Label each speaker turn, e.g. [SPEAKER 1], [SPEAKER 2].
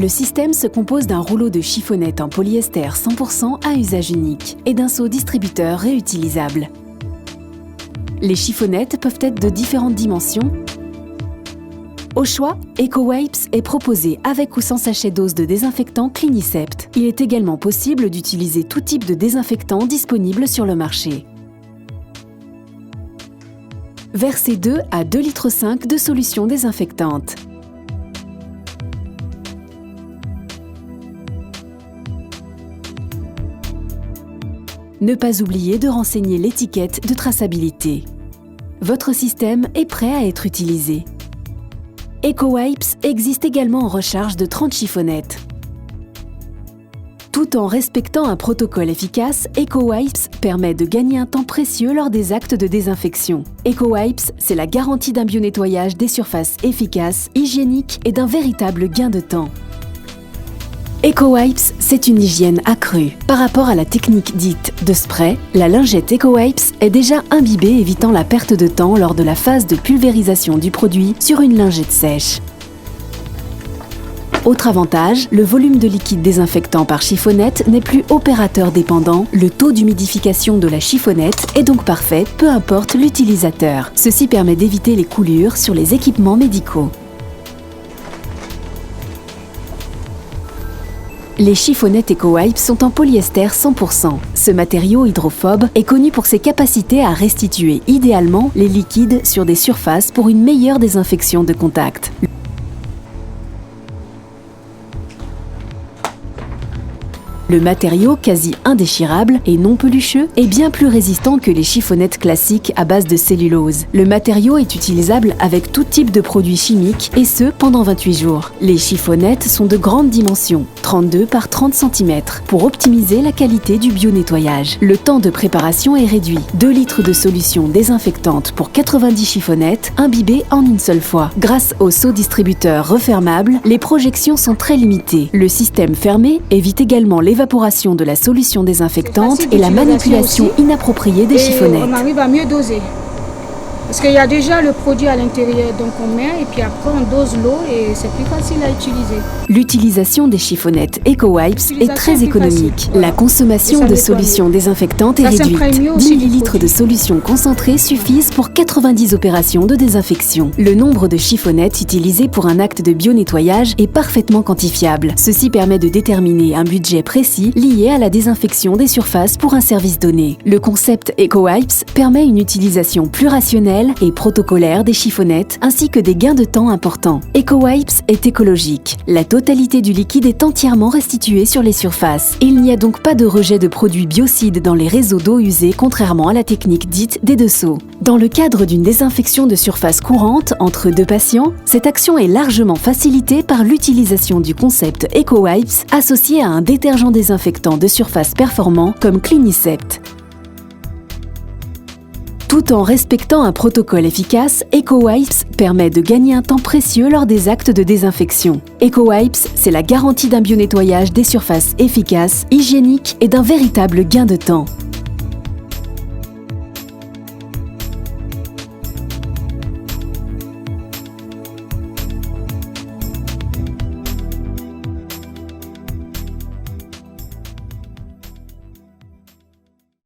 [SPEAKER 1] Le système se compose d'un rouleau de chiffonnette en polyester 100% à usage unique et d'un seau distributeur réutilisable. Les chiffonnettes peuvent être de différentes dimensions. Au choix, EcoWipes est proposé avec ou sans sachet dose de désinfectant Clinisept. Il est également possible d'utiliser tout type de désinfectant disponible sur le marché. Versez 2 à 2,5 litres de solution désinfectante. Ne pas oublier de renseigner l'étiquette de traçabilité. Votre système est prêt à être utilisé. EcoWipes existe également en recharge de 30 chiffonnettes. Tout en respectant un protocole efficace, EcoWipes permet de gagner un temps précieux lors des actes de désinfection. EcoWipes, c'est la garantie d'un bio-nettoyage des surfaces efficaces, hygiéniques et d'un véritable gain de temps. EcoWipes, c'est une hygiène accrue. Par rapport à la technique dite de spray, la lingette EcoWipes est déjà imbibée, évitant la perte de temps lors de la phase de pulvérisation du produit sur une lingette sèche. Autre avantage, le volume de liquide désinfectant par chiffonnette n'est plus opérateur dépendant. Le taux d'humidification de la chiffonnette est donc parfait, peu importe l'utilisateur. Ceci permet d'éviter les coulures sur les équipements médicaux. Les chiffonnettes EcoWipes sont en polyester 100%. Ce matériau hydrophobe est connu pour ses capacités à restituer idéalement les liquides sur des surfaces pour une meilleure désinfection de contact. Le matériau quasi indéchirable et non pelucheux est bien plus résistant que les chiffonnettes classiques à base de cellulose. Le matériau est utilisable avec tout type de produits chimiques et ce pendant 28 jours. Les chiffonnettes sont de grandes dimensions, 32 par 30 cm, pour optimiser la qualité du bio-nettoyage. Le temps de préparation est réduit. 2 litres de solution désinfectante pour 90 chiffonnettes imbibées en une seule fois. Grâce au seau distributeur refermable, les projections sont très limitées. Le système fermé évite également l'évaporation de la solution désinfectante et la manipulation inappropriée des chiffonnettes.
[SPEAKER 2] On arrive à mieux doser. Parce qu'il y a déjà le produit à l'intérieur, donc on met et puis après on dose l'eau et c'est plus facile à utiliser.
[SPEAKER 1] L'utilisation des chiffonnettes EcoWipes est très économique. La consommation de solutions désinfectantes est réduite. 10 ml de solution concentrée suffisent pour 90 opérations de désinfection. Le nombre de chiffonnettes utilisées pour un acte de bio-nettoyage est parfaitement quantifiable. Ceci permet de déterminer un budget précis lié à la désinfection des surfaces pour un service donné. Le concept EcoWipes permet une utilisation plus rationnelle et protocolaire des chiffonnettes ainsi que des gains de temps importants. EcoWipes est écologique. La totalité du liquide est entièrement restituée sur les surfaces. Il n'y a donc pas de rejet de produits biocides dans les réseaux d'eau usée contrairement à la technique dite des deux seaux. Dans le cadre d'une désinfection de surface courante entre deux patients, cette action est largement facilitée par l'utilisation du concept EcoWipes associé à un détergent désinfectant de surface performant comme Clinisept. Tout en respectant un protocole efficace, EcoWipes permet de gagner un temps précieux lors des actes de désinfection. EcoWipes, c'est la garantie d'un bio-nettoyage des surfaces efficaces, hygiéniques et d'un véritable gain de temps.